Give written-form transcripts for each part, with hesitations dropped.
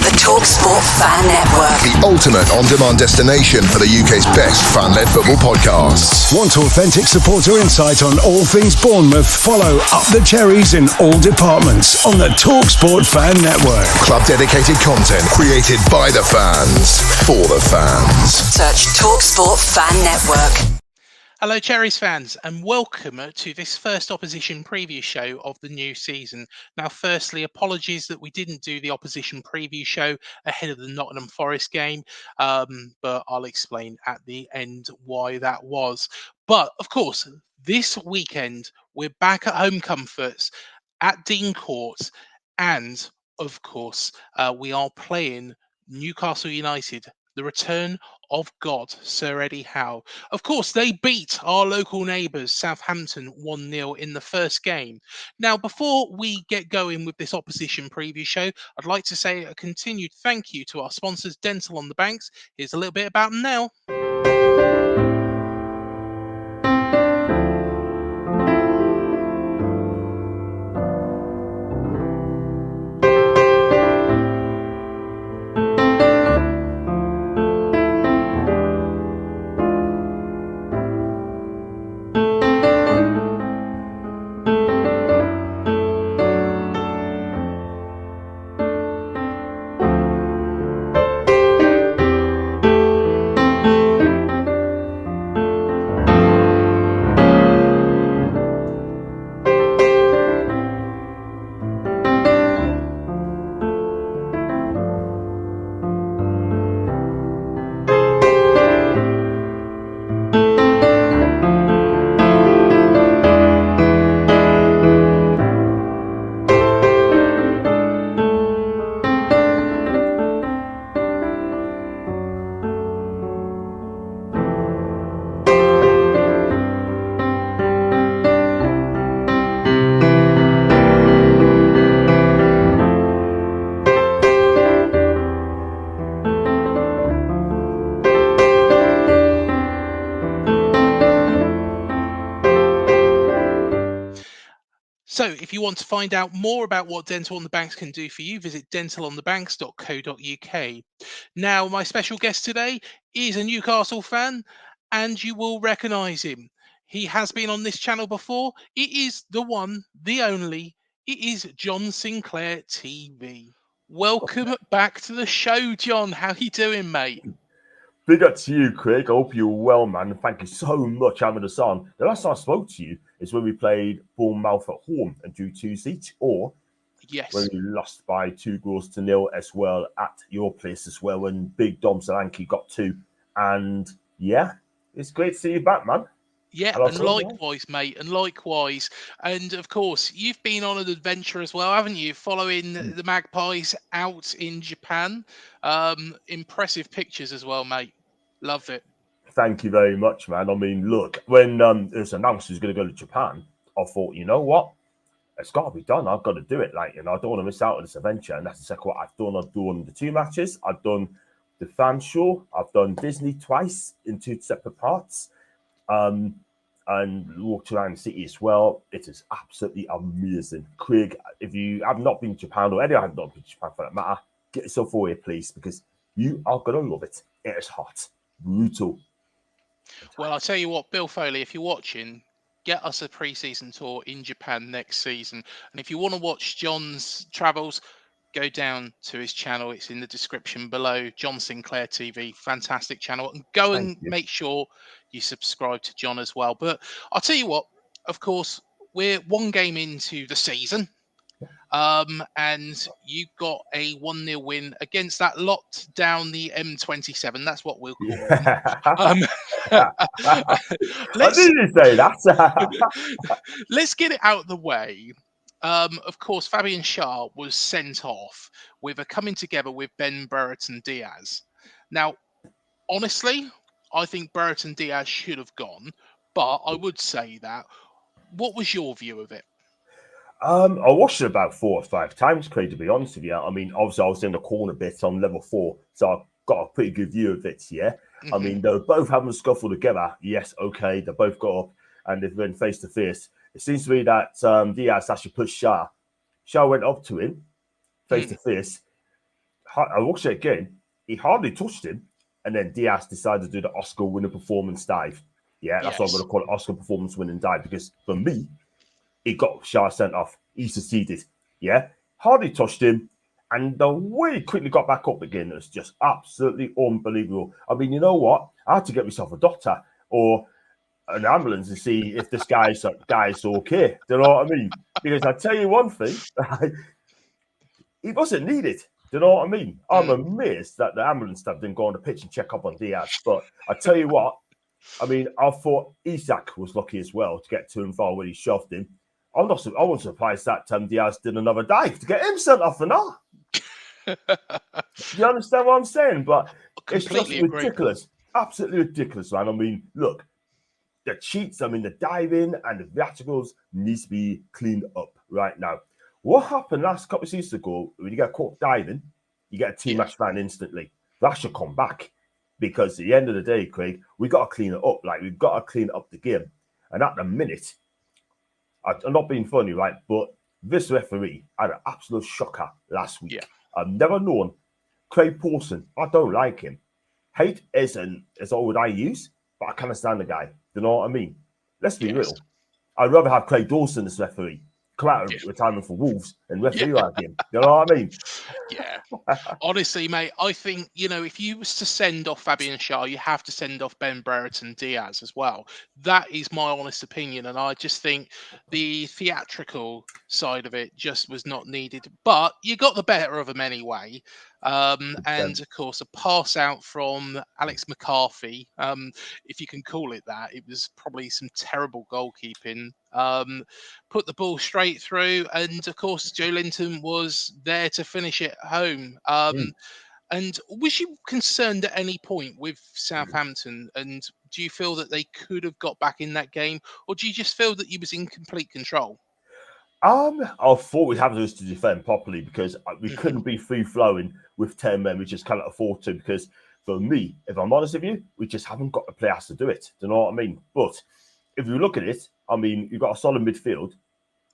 The Talksport Fan Network. The ultimate on-demand destination for the UK's best fan-led football podcasts. Want authentic supporter insight on all things Bournemouth? Follow Up the Cherries in all departments on the Talksport Fan Network. Club-dedicated content created by the fans, for the fans. Search Talksport Fan Network. Hello Cherries fans and welcome to this first opposition preview show of the new season. Now firstly, apologies that we didn't do the opposition preview show ahead of the Nottingham Forest game, but I'll explain at the end why that was. But of course, this weekend we're back at home comforts at Dean Court, and of course we are playing Newcastle United, the return of God, Sir Eddie Howe. Of course, they beat our local neighbours, Southampton, 1-0 in the first game. Now, before we get going with this opposition preview show, I'd like to say a continued thank you to our sponsors, Dental on the Banks. Here's a little bit about them now. So if you want to find out more about what Dental on the Banks can do for you, visit dentalonthebanks.co.uk. Now, my special guest today is a Newcastle fan, and you will recognise him. He has been on this channel before. It is the one, the only. It is John Sinclair TV. Welcome back to the show, John. How you doing, mate? Big up to you, Craig. I hope you're well, man. Thank you so much for having us on. The last time I spoke to you is when we played Bournemouth at home and drew 2-2, or yes, when we lost by 2-0 as well at your place as well, when Big Dom Solanke got 2. And yeah, it's great to see you back, man. Yeah, and likewise, mate, and likewise. And of course, you've been on an adventure as well, haven't you? Following the Magpies out in Japan. Impressive pictures as well, mate. Love it. Thank you very much, man. I mean, look, when it was announced he was going to go to Japan, I thought, you know what? It's got to be done. I've got to do it. Like, I don't want to miss out on this adventure. And that's exactly what I've done. I've done the 2 matches. I've done the fan show. I've done Disney twice in 2 separate parts. And walked around the city as well. It is absolutely amazing. Craig, if you have not been to Japan, or anyone have not been to Japan for that matter, get yourself over here, please, because you are going to love it. It is hot. Brutal. Well, I'll tell you what, Bill Foley, if you're watching, get us a pre-season tour in Japan next season. And if you want to watch John's travels, go down to his channel. It's in the description below. John Sinclair TV, fantastic channel. And go and make sure you subscribe to John as well. But I'll tell you what, of course, we're 1 game into the season. And you got a 1-0 win against that lot down the M27. That's what we'll call them. I didn't say that. Let's get it out of the way. Of course, Fabian Schär was sent off with a coming together with Ben Brereton Díaz. Now, honestly, I think Brereton Díaz should have gone, but I would say that. What was your view of it? I watched it about 4 or 5 times, Craig, to be honest with you. I mean, obviously, I was in the corner bit on level 4, so I got a pretty good view of it, yeah? Mm-hmm. I mean, they're both having a scuffle together. Yes, okay, they both got up and they've been face-to-face. It seems to me that Díaz actually pushed Schär. Schär went up to him, face-to-face. I will say again, he hardly touched him, and then Diaz decided to do the Oscar winner performance dive. Yeah, that's what I'm going to call it, Oscar performance winning dive, because for me, he got Schär sent off. He succeeded. Yeah, hardly touched him, and the way he quickly got back up again was just absolutely unbelievable. I mean, you know what? I had to get myself a doctor or an ambulance to see if this guy's okay. Do you know what I mean? Because I tell you one thing, he wasn't needed. Do you know what I mean? I'm amazed that the ambulance staff didn't go on the pitch and check up on Diaz. But I tell you what, I mean, I thought Isak was lucky as well to get to and far when he shoved him. I wasn't surprised that Diaz did another dive to get him sent off and all. Do you understand what I'm saying? But it's just ridiculous. Absolutely ridiculous, man. I mean, look, the cheats, the diving and the theatricals needs to be cleaned up right now. What happened last couple of seasons ago, when you get caught diving, you get a team match ban instantly. That should come back. Because at the end of the day, Craig, we got to clean it up. Like, we've got to clean up the game. And at the minute, I'm not being funny, right? But this referee had an absolute shocker last week. Yeah. I've never known Craig Pawson. I don't like him. Hate isn't as old I use, but I can't stand the guy. You know what I mean? Let's be real. I'd rather have Craig Dawson as referee. Come out of retirement for Wolves and referee like him. You know what I mean? Yeah. Honestly, mate, I think, if you was to send off Fabian Schär, you have to send off Ben Brereton Díaz as well. That is my honest opinion. And I just think the theatrical side of it just was not needed. But you got the better of him anyway. And of course, a pass out from Alex McCarthy, if you can call it that. It was probably some terrible goalkeeping. Put the ball straight through, and of course, Joe Linton was there to finish it home. And was you concerned at any point with Southampton? And do you feel that they could have got back in that game, or do you just feel that you was in complete control? I thought we'd have to defend properly because we couldn't be free flowing with 10 men. We just cannot afford to. Because for me, if I'm honest with you, we just haven't got the players to do it. Do you know what I mean? But if you look at it, you've got a solid midfield.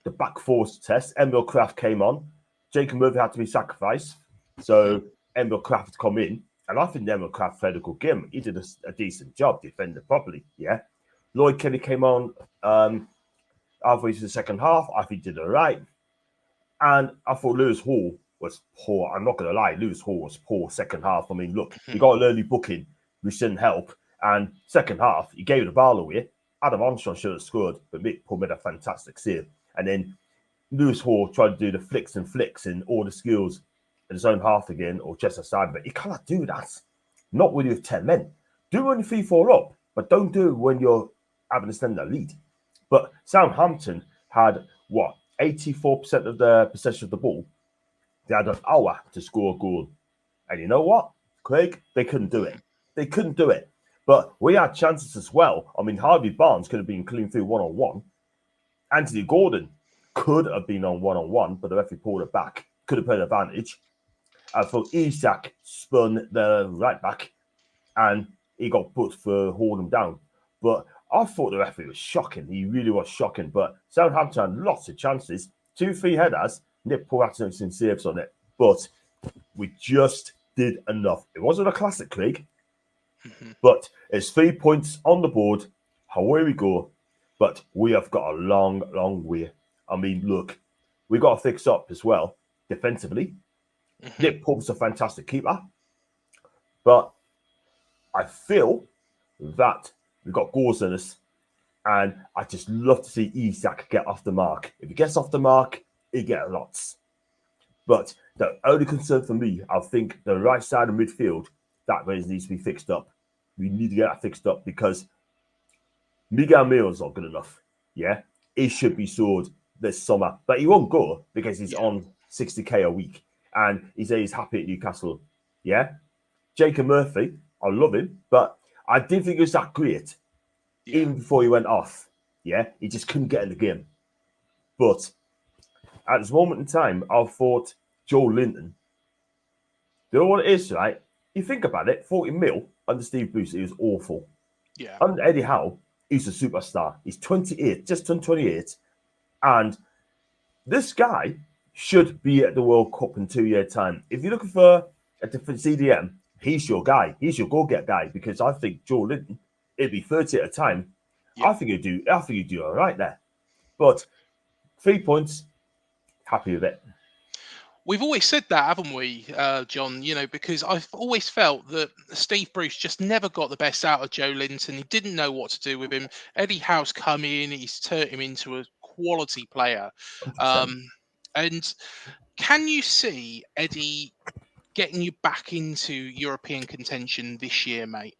The back four's test. Emil Kraft came on. Jacob Murphy had to be sacrificed. So Emil Kraft had to come in. And I think Emil Kraft played a good game. He did a decent job defending properly. Yeah. Lloyd Kelly came on halfway through the second half. I think he did all right. And I thought Lewis Hall was poor. I'm not going to lie. Lewis Hall was poor second half. Look, he got an early booking, which didn't help. And second half, he gave the ball away. Adam Armstrong should have scored, but Mick Poole made a fantastic save. And then Lewis Hall tried to do the flicks and all the skills in his own half again, or just aside of it. You cannot do that. Not when you have 10 men. Do it when you're 3-4 up, but don't do it when you're having to stand that lead. But Southampton had, 84% of the possession of the ball. They had an hour to score a goal. And you know what, Craig? They couldn't do it. They couldn't do it. But we had chances as well. Harvey Barnes could have been clean through one-on-one. Anthony Gordon could have been on one-on-one, but the referee pulled it back. Could have played advantage. I thought Isak spun the right back, and he got put for holding him down. But I thought the referee was shocking. He really was shocking. But Southampton had lots of chances. 2-3 headers. Nick Poole had some saves on it. But we just did enough. It wasn't a classic, Craig. But it's 3 points on the board. Away we go. But we have got a long, long way. Look, we got to fix up as well defensively. Nick Pope's a fantastic keeper. But I feel that we've got goals in us. And I just love to see Isak get off the mark. If he gets off the mark, he gets lots. But the only concern for me, I think the right side of midfield, that really needs to be fixed up. We need to get that fixed up because Miguel Mills not good enough. Yeah, he should be sold this summer, but he won't go because he's on 60k a week and he says he's happy at Newcastle. Yeah, Jacob Murphy, I love him, but I didn't think he was that great even before he went off. Yeah, he just couldn't get in the game. But at this moment in time, I thought Joe Linton. You know what it is, right? You think about it, 40 mil under Steve Bruce, he was awful. Yeah. Under Eddie Howe, he's a superstar. He's 28, just turned 28. And this guy should be at the World Cup in 2 years' time. If you're looking for a different CDM, he's your guy. He's your go-get guy because I think Joe Linton, it'd be 30 at a time. Yeah. I think he'd do all right there. But 3 points, happy with it. We've always said that, haven't we, John? Because I've always felt that Steve Bruce just never got the best out of Joe Linton. He didn't know what to do with him. Eddie Howe's come in, he's turned him into a quality player. 100%. And can you see Eddie getting you back into European contention this year, mate?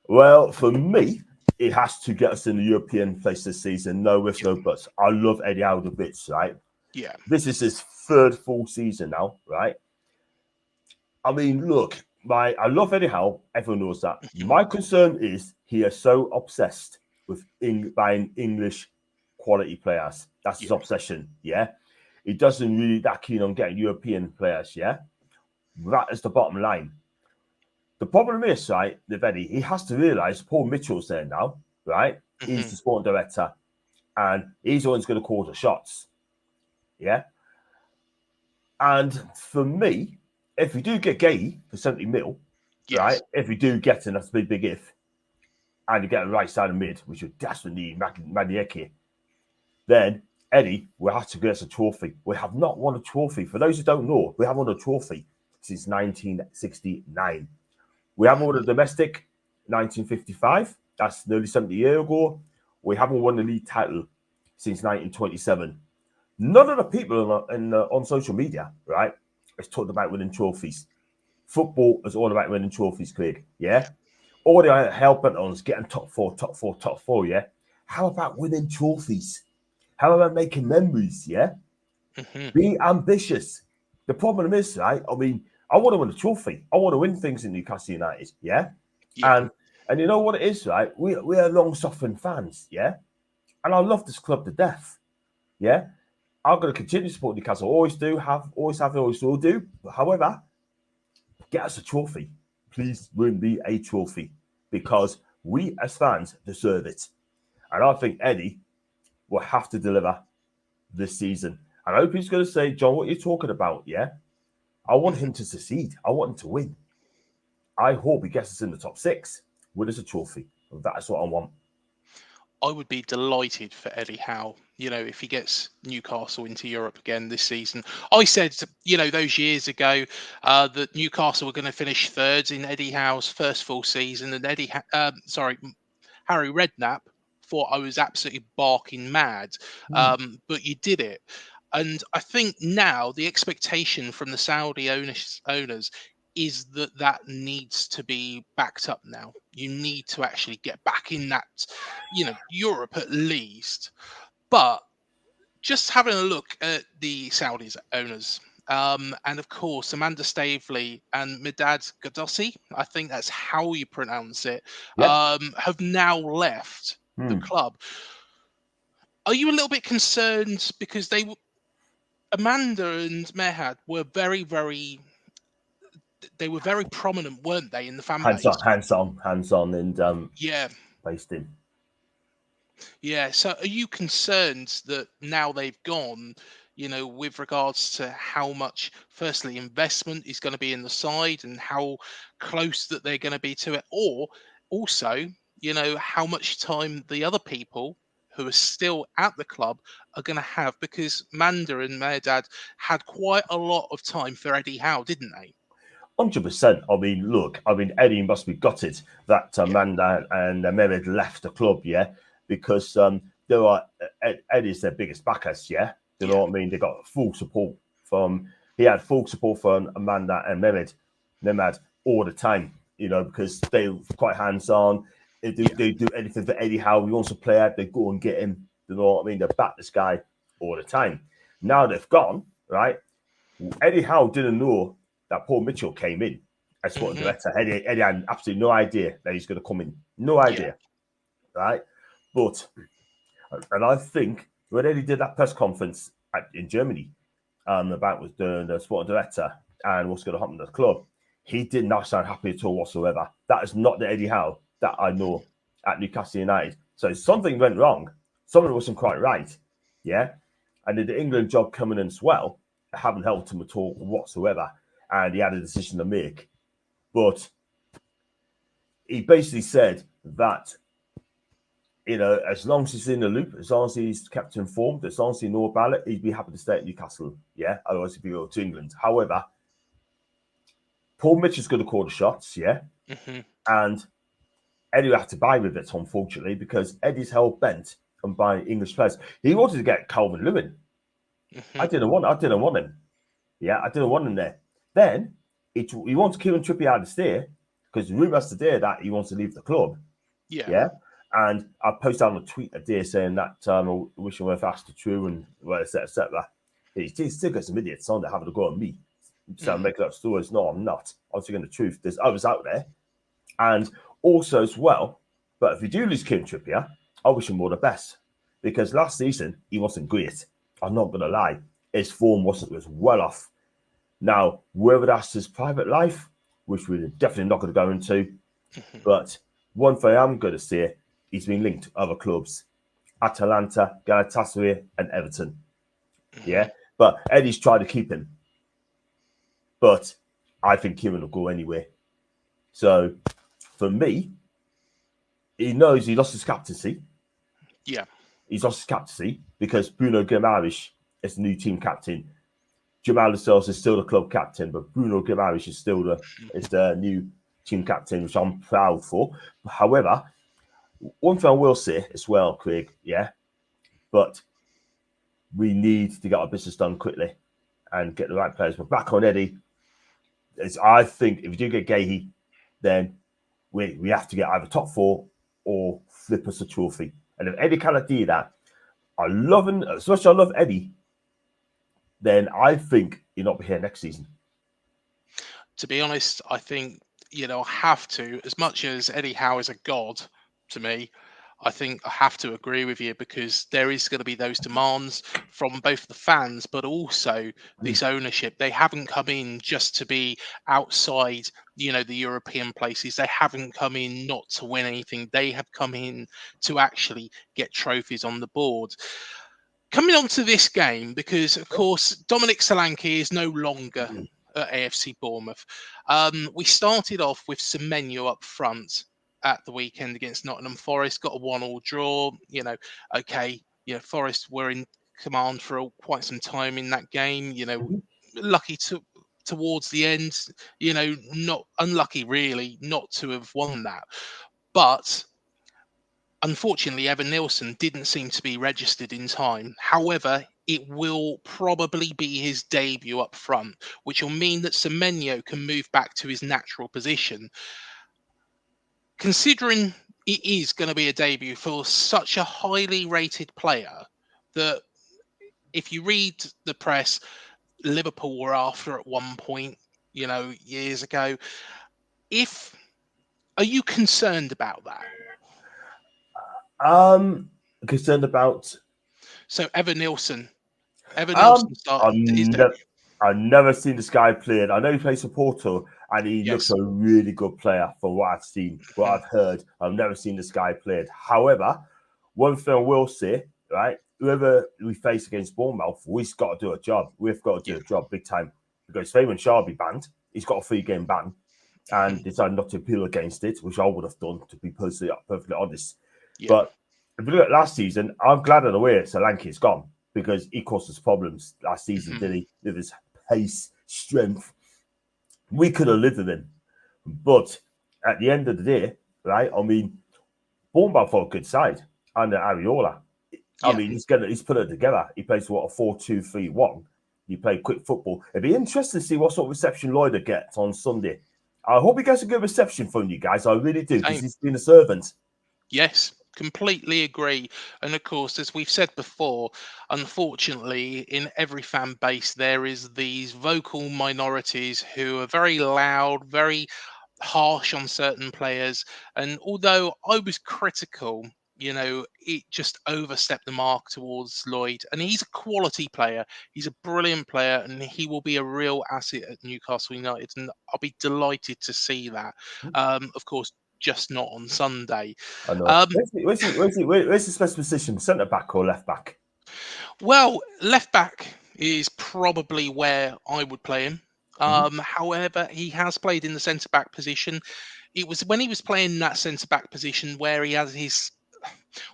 Well, for me, it has to get us in the European place this season. No ifs, no buts. I love Eddie Howe to bits, right? Yeah. This is his third full season now, right? I mean, look, I love Eddie Howe. Everyone knows that. My concern is he is so obsessed with buying English quality players. That's his obsession, yeah? He doesn't really that keen on getting European players, yeah? That is the bottom line. The problem is, right, with Eddie, he has to realise Paul Mitchell's there now, right? He's the sporting director, and he's the one who's going to call the shots, yeah? And for me, if we do get Gay for 70 mil, right? If we do get him, that's a big if, and you get a right side of mid, which would desperately need Manieki, then Eddie will have to get us a trophy. We have not won a trophy. For those who don't know, we haven't won a trophy since 1969. We haven't won a domestic 1955. That's nearly 70 years ago. We haven't won the league title since 1927. None of the people on social media, right, has talked about winning trophies. Football is all about winning trophies, Craig. Yeah? All the helping on is getting top four, yeah? How about winning trophies? How about making memories, yeah? Be ambitious. The problem is, right, I mean, I want to win a trophy. I want to win things in Newcastle United, yeah? And you know what it is, right? We are long-suffering fans, yeah? And I love this club to death, yeah? I'm going to continue to support Newcastle. Always will do. However, get us a trophy. Please win me a trophy because we as fans deserve it. And I think Eddie will have to deliver this season. And I hope he's going to say, John, what you're talking about, yeah? I want him to succeed. I want him to win. I hope he gets us in the top 6 with us a trophy. That's what I want. I would be delighted for Eddie Howe, if he gets Newcastle into Europe again this season. I said, those years ago that Newcastle were going to finish third in Eddie Howe's first full season, and Harry Redknapp thought I was absolutely barking mad, but you did it. And I think now the expectation from the Saudi owners is that needs to be backed up now. You need to actually get back in that, Europe at least. But just having a look at the Saudis owners, and of course, Amanda Staveley and Mehrdad Ghodoussi, I think that's how you pronounce it, have now left the club. Are you a little bit concerned because Amanda and Mehrdad were very, very... They were very prominent, weren't they, in the fan base? Hands on, and based in. Yeah. So, are you concerned that now they've gone, with regards to how much, firstly, investment is going to be in the side, and how close that they're going to be to it, or also, how much time the other people who are still at the club are going to have? Because Manda and Mehrdad had quite a lot of time for Eddie Howe, didn't they? 100%. I mean, look, Eddie must be gutted that Amanda and Mehrdad left the club, yeah, because Eddie's their biggest backers, yeah. You know what I mean? They got full support he had full support from Amanda and Mehrdad all the time, because they were quite hands-on. They do anything for Eddie Howe. He wants a player, they go and get him. You know what I mean? They back this guy all the time. Now they've gone, right? Eddie Howe didn't know that Paul Mitchell came in as sporting director. Eddie had absolutely no idea that he's going to come in. No idea, right? But, and I think when Eddie did that press conference in Germany about with the sporting director and what's going to happen to the club, he did not sound happy at all whatsoever. That is not the Eddie Howe that I know at Newcastle United. So something went wrong. Something wasn't quite right, yeah? And did the England job coming in as well, haven't helped him at all whatsoever. and he had a decision to make. But he basically said that, as long as he's in the loop, as long as he's kept informed, as long as he knows about it, he'd be happy to stay at Newcastle. Yeah, otherwise he'd be go to England. However, Paul Mitchell's going to call the shots, yeah? And Eddie will have to buy with it, unfortunately, because Eddie's hell bent on buying English players. He wanted to get Calvin Lewin. I didn't want him. Yeah, I didn't want him there. Then he wants Kieran Trippier to stay because rumours today that he wants to leave the club. Yeah. And I posted out a tweet today saying that I wish him were faster true and etc. He still got some idiots on there having a go at me. So I'm making up stories. No, I'm not. I'm saying the truth. There's others out there. And also as well, but if you do lose Kieran Trippier, I wish him all the best. Because last season, he wasn't great. I'm not going to lie. His form was well off. Now, whether that's his private life, which we're definitely not going to go into, but one thing I'm going to say, he's been linked to other clubs. Atalanta, Galatasaray, and Everton. Yeah? But Eddie's tried to keep him. But I think Kieran will go anyway. So, for me, he knows he lost his captaincy. Yeah. He's lost his captaincy because Bruno Guimaraes is the new team captain. Jamal Lascelles is still the club captain, but Bruno Guimaraes is still the new team captain, which I'm proud for. However, one thing I will say as well, Craig, but we need to get our business done quickly and get the right players. But back on Eddie, I think if you do get Gahey, then we have to get either top 4 or flip us a trophy. And if Eddie cannot do that, as much as I love Eddie, then I think he'll not be here next season. To be honest, I think, I have to, as much as Eddie Howe is a god to me, I think I have to agree with you because there is going to be those demands from both the fans, but also this ownership. They haven't come in just to be outside, the European places. They haven't come in not to win anything. They have come in to actually get trophies on the board. Coming on to this game, because, of course, Dominic Solanke is no longer at AFC Bournemouth. We started off with Semenyo up front at the weekend against Nottingham Forest, got a 1-1 draw. Forest were in command for quite some time in that game. Lucky towards the end, not unlucky really not to have won that. But unfortunately, Evan Nilsson didn't seem to be registered in time. However, it will probably be his debut up front, which will mean that Semenyo can move back to his natural position. Considering it is going to be a debut for such a highly rated player that if you read the press, Liverpool were after at one point, years ago. Are you concerned about that? Concerned about. So Evan Nilsson started his debut. I've never seen this guy play. I know he plays for Porto, and he looks a really good player from what I've seen, what I've heard. I've never seen this guy played. However, one thing I will say, right, whoever we face against Bournemouth, we've got to do a job. We've got to do a job big time because Fabian Schär be banned. He's got a 3-game ban and decided not to appeal against it, which I would have done, to be perfectly honest. Yeah. But if you look at last season, I'm glad in a way Solanke's gone because he caused us problems last season, did he? With his pace, strength. We could have lived with him. But at the end of the day, right, I mean, Bournemouth are a good side under Areola. I mean, he's put it together. He plays, a 4-2-3-1. He played quick football. It'd be interesting to see what sort of reception Lloyd gets on Sunday. I hope he gets a good reception from you guys. I really do, because he's been a servant. Yes, completely agree. And of course, as we've said before, unfortunately, in every fan base, there is these vocal minorities who are very loud, very harsh on certain players. And although I was critical, it just overstepped the mark towards Lloyd. And he's a quality player. He's a brilliant player, and he will be a real asset at Newcastle United. And I'll be delighted to see that. Of course, just not on Sunday. I know. Where's his best position? Centre back or left back? Well, left back is probably where I would play him. However, he has played in the centre-back position. It was when he was playing in that centre-back position where he has his,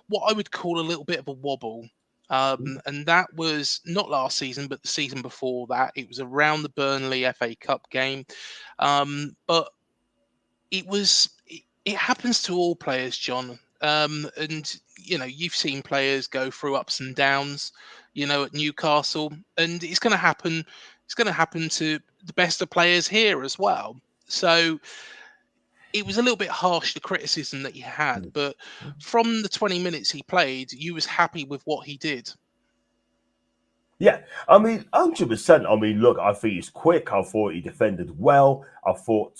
what I would call a little bit of a wobble. And that was not last season, but the season before that. It was around the Burnley FA Cup game. But it happens to all players, John. And you've seen players go through ups and downs, at Newcastle, and it's going to happen. It's going to happen to the best of players here as well. So it was a little bit harsh, the criticism that he had, but from the 20 minutes he played, you was happy with what he did. Yeah, I mean, 100%. I mean, look, I think he's quick. I thought he defended well. I thought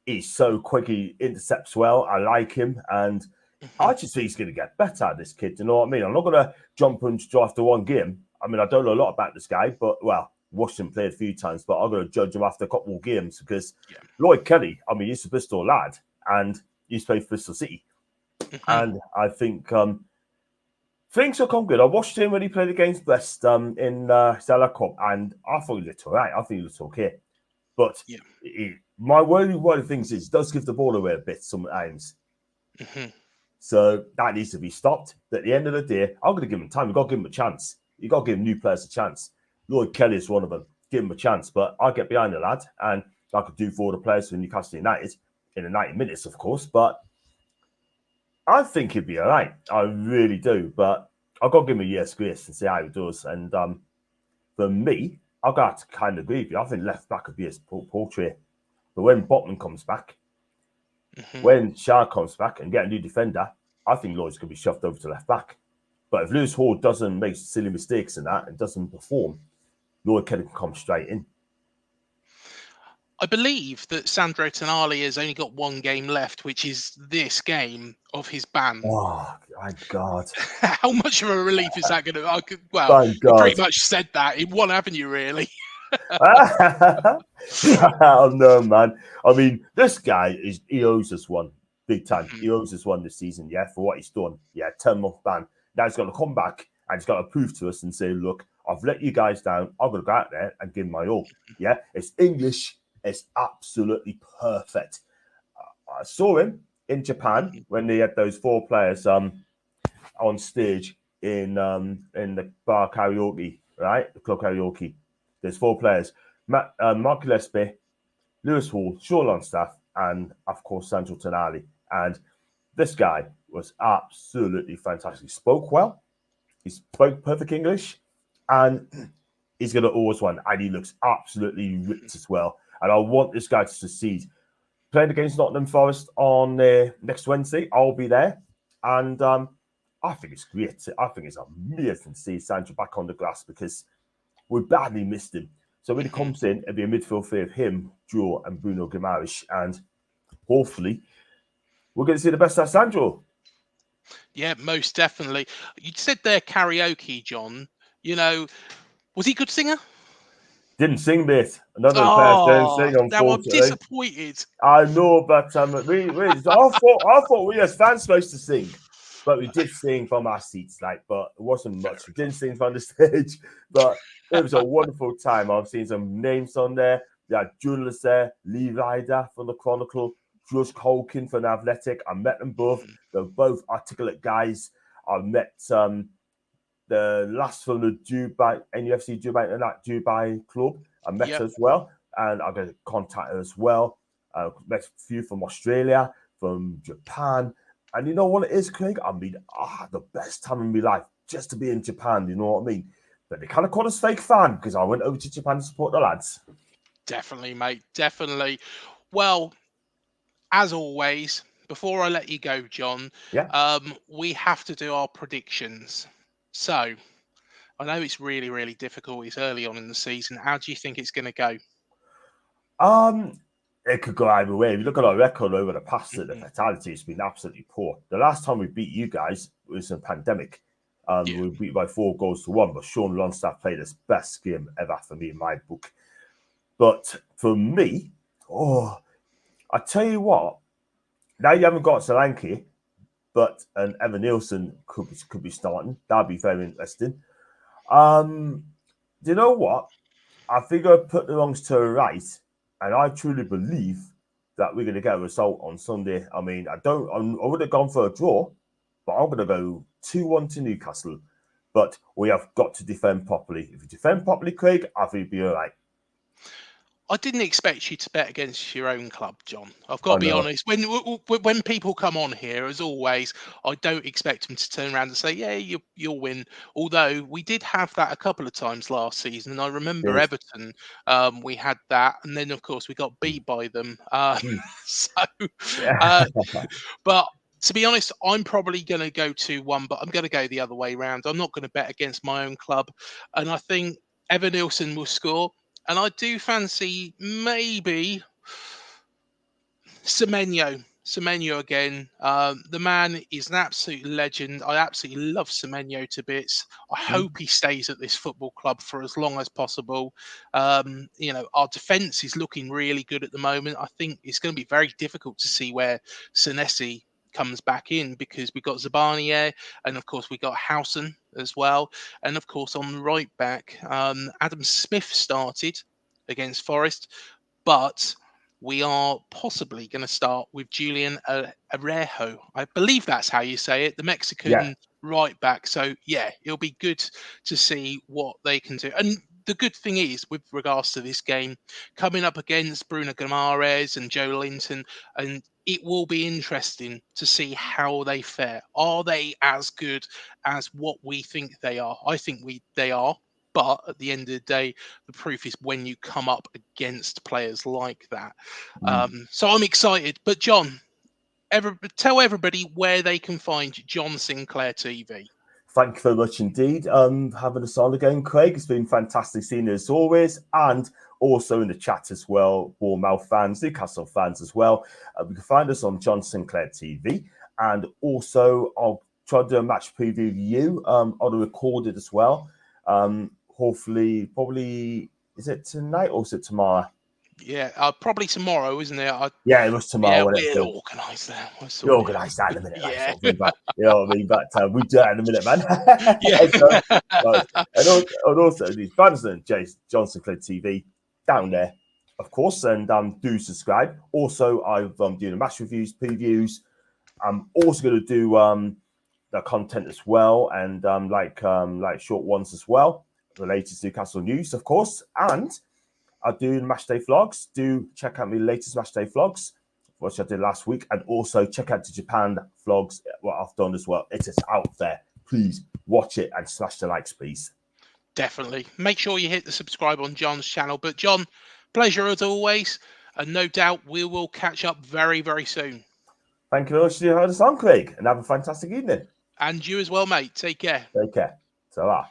he's so quick. He intercepts well. I like him. And I just think he's going to get better at this kid. You know what I mean? I'm not going to jump and after one game. I mean, I don't know a lot about this guy, but, well, watched him play a few times, but I'm going to judge him after a couple more games because Lloyd Kelly, I mean, he's a Bristol lad and he's played for Bristol City. And I think things will come good. I watched him when he played against Brest in Stella Cup, and I thought he looked all right. I think he looked okay. But my worry things is he does give the ball away a bit sometimes. So that needs to be stopped. But at the end of the day, I'm going to give him time. You've got to give him a chance. You've got to give new players a chance. Lloyd Kelly is one of them. Give him a chance. But I'll get behind the lad, and I could do for the players for Newcastle United in the 90 minutes, of course. But I think he'd be all right. I really do. But I've got to give him a year's grace and see how he does. And for me, I've got to kind of agree with you. I think left back would be his portrait. But when Botman comes back, when Schär comes back and get a new defender, I think Lloyd's going to be shoved over to left back. But if Lewis Hall doesn't make silly mistakes in that and doesn't perform, Lloyd Kelly can come straight in. I believe that Sandro Tonali has only got one game left, which is this game of his ban. Oh, my God. How much of a relief is that going to... Well, you pretty much said that in one avenue, really. Oh, no, man. I mean, this guy, he owes us one big time. He owes us one this season, for what he's done. 10-month ban. Now he's got to come back and he's got to prove to us and say, look, I've let you guys down. I'm going to go out there and give my all. It's English. It's absolutely perfect. I saw him in Japan when they had those 4 players on stage in the bar karaoke, right? The club karaoke. There's 4 players. Mark Gillespie, Lewis Hall, Sean Longstaff, and, of course, Sandro Tonali. And this guy was absolutely fantastic. He spoke well. He spoke perfect English. And he's going to always win. And he looks absolutely ripped as well. And I want this guy to succeed. Playing against Nottingham Forest on next Wednesday, I'll be there. And I think it's great. I think it's amazing to see Sancho back on the grass because we badly missed him. So when he comes in, it'll be a midfield three of him, Joe, and Bruno Guimaraes. And hopefully, we're going to see the best of Sandro. Yeah, most definitely. You said there karaoke, John. Was he a good singer? Didn't sing, mate. Another player didn't sing, unfortunately. Now I'm disappointed. I know, but I thought we as fans supposed to sing. But we did sing from our seats, but it wasn't much. We didn't sing from the stage, but it was a wonderful time. I've seen some names on there. We had Jules there, Lee Ryder from the Chronicle, Josh Colkin from the Athletic. I met them both. They're both articulate guys. I met the last from the NUFC Dubai club. I met her as well, and I got to contact her as well. I met a few from Australia, from Japan. And you know what it is, Craig? I mean, the best time in my life just to be in Japan, you know what I mean? But they kind of called us fake fan because I went over to Japan to support the lads. Definitely, mate. Definitely. Well, as always, before I let you go, John, we have to do our predictions. So, I know it's really, really difficult. It's early on in the season. How do you think it's going to go? It could go either way. If you look at our record over the past, the fatality has been absolutely poor. The last time we beat you guys was in a pandemic. We were beat by 4-1, but Sean Longstaff played his best game ever for me in my book. But for me, I tell you what, now you haven't got Solanke, but Evan Nielsen could be starting. That'd be very interesting. Do you know what? I think I put the wrongs to right, and I truly believe that we're going to get a result on Sunday. I mean, I would have gone for a draw, but I'm going to go 2-1 to Newcastle. But we have got to defend properly. If you defend properly, Craig, I think you'll be all right. I didn't expect you to bet against your own club, John. I've got I to be know. honest. When people come on here, as always, I don't expect them to turn around and say, "Yeah, you'll win." Although we did have that a couple of times last season, and I remember Yes. Everton. We had that, and then of course we got beat by them. So, Yeah. uh, but to be honest, I'm probably going to go 2-1, but I'm going to go the other way round. I'm not going to bet against my own club, and I think Evan Nilsson will score. And I do fancy maybe Semenyo again. The man is an absolute legend. I absolutely love Semenyo to bits. I hope he stays at this football club for as long as possible. Our defence is looking really good at the moment. I think it's going to be very difficult to see where Senesi comes back in, because we've got Zabani, and of course we got Howson as well, and of course on the right back, Adam Smith started against Forest, but we are possibly going to start with Julian Arejo. I believe that's how you say it, the Mexican right back. So yeah, it'll be good to see what they can do. And the good thing is, with regards to this game, coming up against Bruno Guimaraes and Joe Linton, and it will be interesting to see how they fare. Are they as good as what we think they are? I think they are. But at the end of the day, the proof is when you come up against players like that. So I'm excited. But John, tell everybody where they can find John Sinclair TV. Thank you very much indeed. Having us on again, Craig. It's been fantastic seeing you as always, and also in the chat as well, Bournemouth fans, Newcastle fans as well. You can find us on John Sinclair TV, and also I'll try to do a match preview with you on the recorded as well. Hopefully, probably, is it tonight or is it tomorrow? Yeah, probably tomorrow, isn't it? Yeah, it was tomorrow. Yeah, we'll organise that. We'll organise that in a minute. Yeah. Sort of thing, but, you know what I mean? But we do that in a minute, man. Yeah. and also, the fans and John Sinclair TV down there, of course, and do subscribe. Also, I'm doing the match reviews, previews. I'm also going to do the content as well, and like short ones as well, related to Newcastle news, of course. And I do match day vlogs. Do check out my latest match day vlogs, which I did last week, and also check out the Japan vlogs, what I've done as well. It is out there. Please watch it and smash the likes, please. Definitely. Make sure you hit the subscribe on John's channel. But John, pleasure as always, and no doubt we will catch up very, very soon. Thank you very much for your the song, Craig, and have a fantastic evening. And you as well, mate. Take care. Take care. Ta-ra.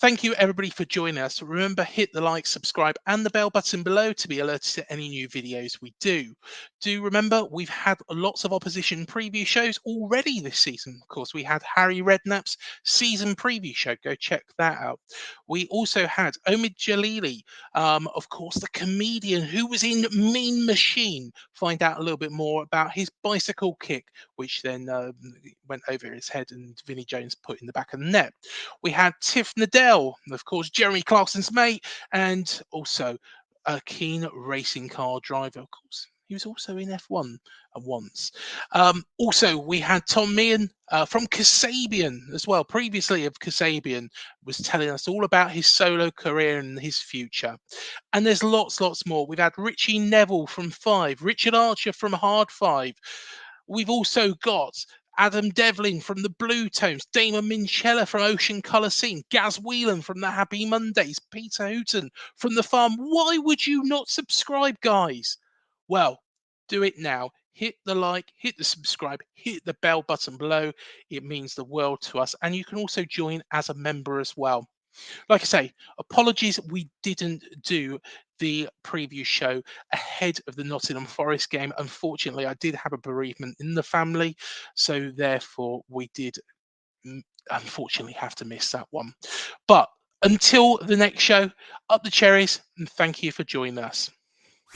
Thank you, everybody, for joining us. Remember, hit the like, subscribe, and the bell button below to be alerted to any new videos we do. Do remember, we've had lots of opposition preview shows already this season. Of course, we had Harry Redknapp's season preview show. Go check that out. We also had Omid Jalili, of course, the comedian who was in Mean Machine. Find out a little bit more about his bicycle kick, which then went over his head and Vinnie Jones put in the back of the net. We had Tiff Nadell, of course, Jeremy Clarkson's mate, and also a keen racing car driver, of course. He was also in F1 once. Also, we had Tom Meehan from Kasabian as well, previously of Kasabian, was telling us all about his solo career and his future. And there's lots more. We've had Richie Neville from 5, Richard Archer from Hard 5. We've also got Adam Devlin from the Blue Tones, Damon Minchella from Ocean Colour Scene, Gaz Whelan from the Happy Mondays, Peter Hooton from The Farm. Why would you not subscribe, guys? Well, do it now. Hit the like, hit the subscribe, hit the bell button below. It means the world to us. And you can also join as a member as well. Like I say, apologies we didn't do the preview show ahead of the Nottingham Forest game. Unfortunately, I did have a bereavement in the family, so therefore we did unfortunately have to miss that one. But until the next show, up the cherries, and thank you for joining us.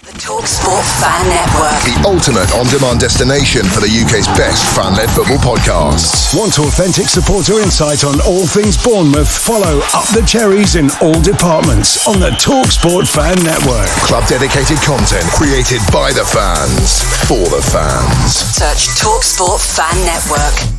The Talksport Fan Network. The ultimate on-demand destination for the UK's best fan-led football podcasts. Want authentic supporter insight on all things Bournemouth? Follow Up the Cherries in all departments on the Talksport Fan Network. Club-dedicated content created by the fans, for the fans. Search Talksport Fan Network.